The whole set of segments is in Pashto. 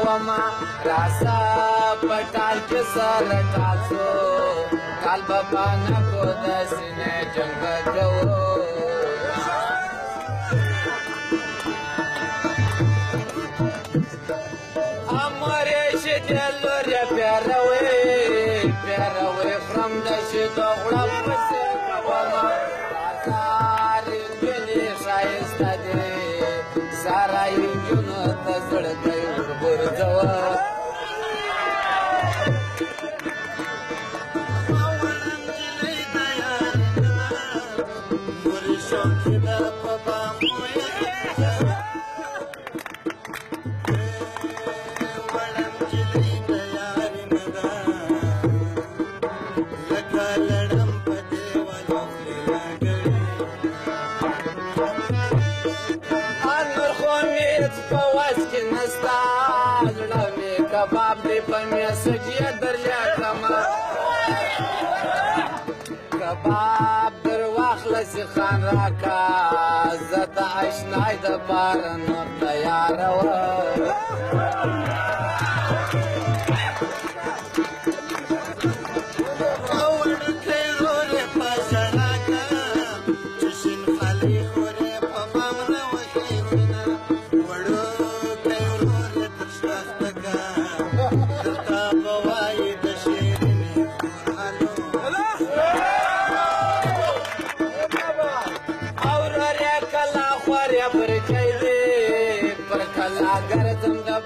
کوما راسا پټال کې سره تاسو کال بابا نه کو د سینې جنگ کوو امره شدل ر پیروي خرم د شدو غړپ پسې کوما تاري دې شایسته دې سارای جنو تزړ گئی ورځوا کباب دی په میسجیه دریا کما کباب در واخلسی خان راکا زد اشنای د بار نور تیار و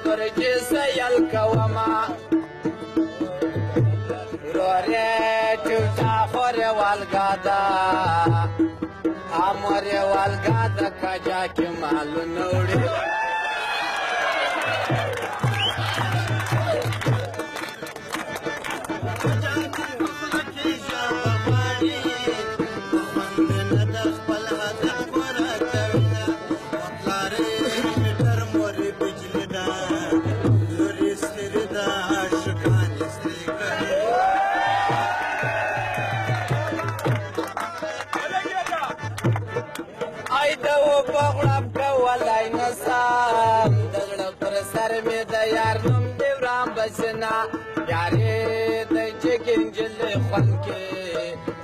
برجی سیل کوما روری چوچا خوری والگادا آموری والگادا کجا کی مالو نوڑی بغړب کولای نسم د زړه پر سر مې د یار نوم دې ورام بسنا یارې د چکې نجلۍ خوند کې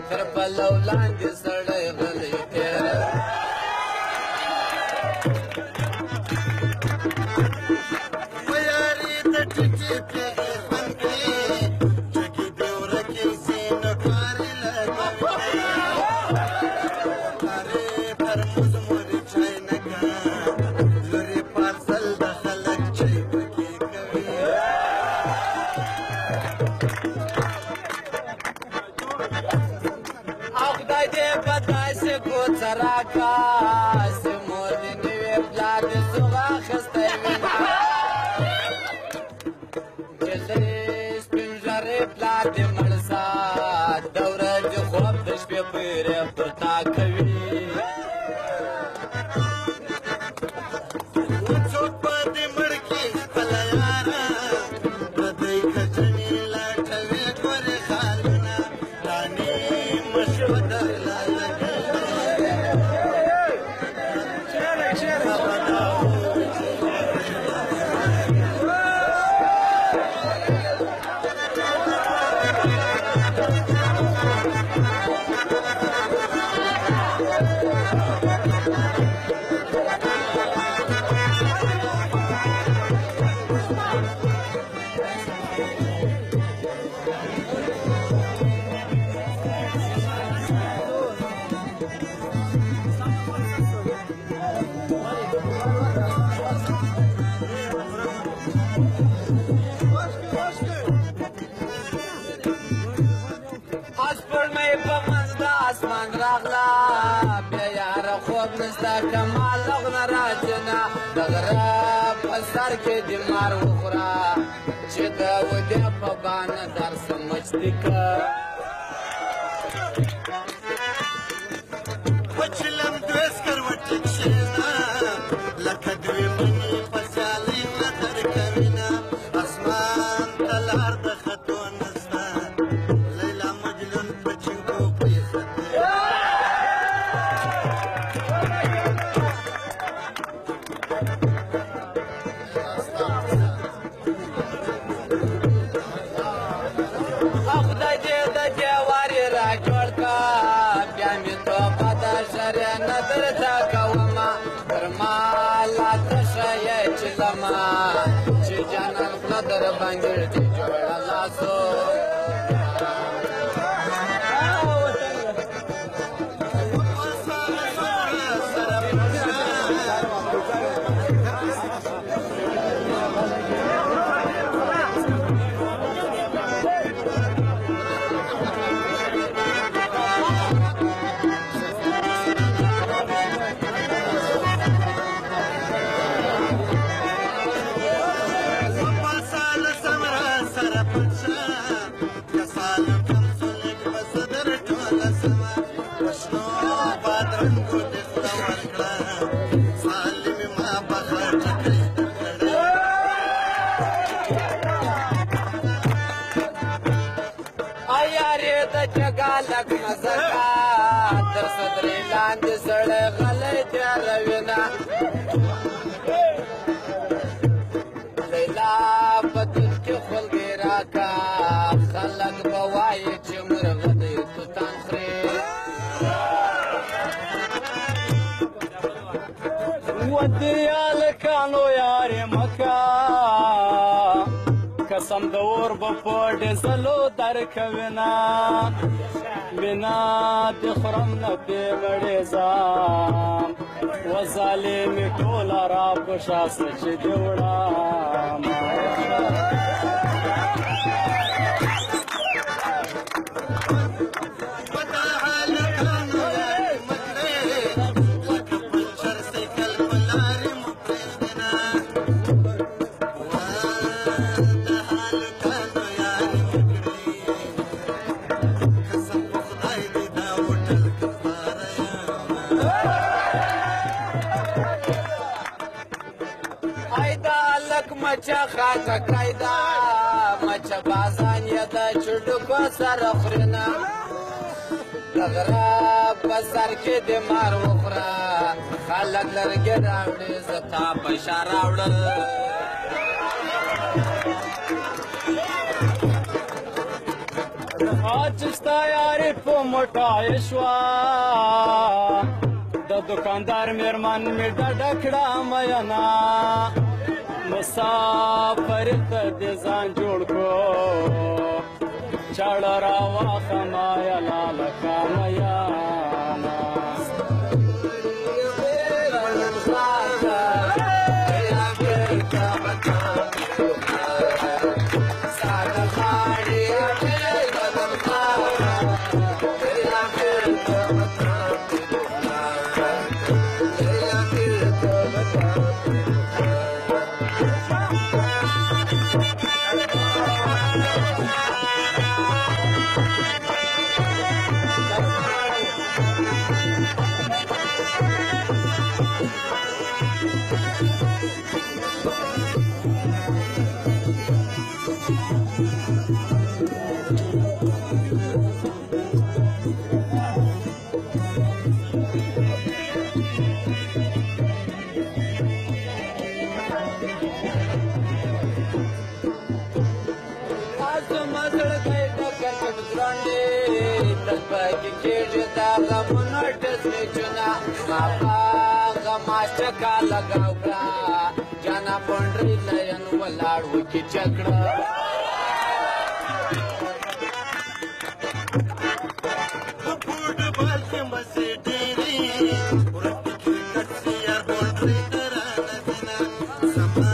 تر پلو لاندې سړی غلی تېره یارې د ټکې پېغې خوند کې چکې دې ورکې سي نه کارې لګوي سراکا سمور نیوی بلاد سوغا خسته وینا جلدی سپین جاری بلاد مرسا دوره جو خواب دشپی پیره پرتا کوي چوک پا دی مڑکی پلیارا بدی کچنی لاٹوی کوری خالونا رانی مشودر لالا اسمان راغلا بیا یار خوب نستا کمال لغنا راجنا دغرا پسر کې دی مار وخورا چې دا ودې په باندې در سمجھتی کا وچلم دوس کروټ شینا لکه دوی منی پسالي نظر کوینا اسمان تلار د خطو نستا لیلا مجنون پچنګو چې لما چې جانان خوله در باندې دې جوړه لاسو لک مزکا در صدری لاندې سړی غلی تیاروینه لیلا په دین کې خلګې راکا خلک به وایي چې مرغه دی توتان خوري ودې هلکانو یارې مکه قسم د اور به په ډزلو درکوینه مینه د خورم نه پې مړې ځم و ظالمې ټوله را په شاسه چې دې وړم مچه خاکه کایده مچه بازان یې د چډکو سره خورینه د غره په سر کې د مار وخوره خلک لرګې راوړي زه تا په شا راوړل چې ستا یارې په موټای شوه د دوکاندار مېرمن مې ډډه کړه مینه مسافر ته دې ځان جوړ کړو چاړه راواخله یا لالکه میانه چکا لگاو کړه جانا پونډري لین ولاړ وکي چکړه فوټبال کې مسې ډېری ورته کې کڅیا پونډري ترانه دینا سما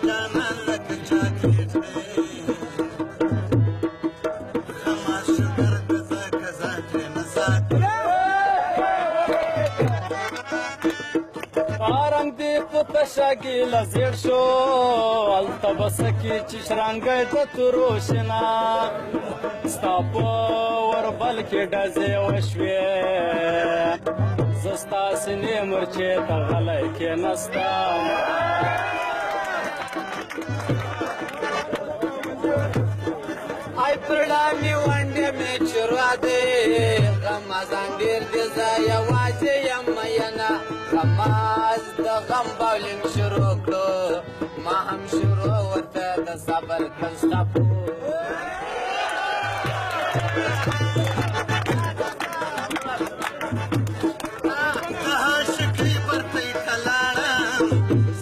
جانا لک چاکلیټ خما شګر کزا کزا ترنه سات رنګ دې په تشکې لزیړ شو هلته به سکې چې شرنګی د تروشنه ستا په وربل کې ډزې وشوې زه ستا سینې مرچې ته غلی کېنستم ای پرړه مې ونډې مې چروا دی غمازان ډېر دی زه یوازې یم مینه غماز د غم باولینګ شروع کړو ما هم شروع ورته د صبر کړل سټاپو عاشقي پرته ته لاړم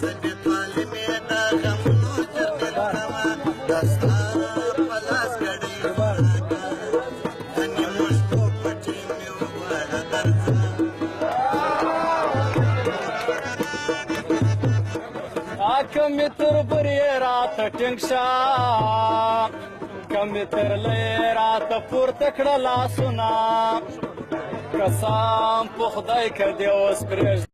زه دې طالبې کمی تر بری راته ټینګ شه کمی تر لې راته پورته کړه لاسونه قسم په خدای که دې اوس پرېږدم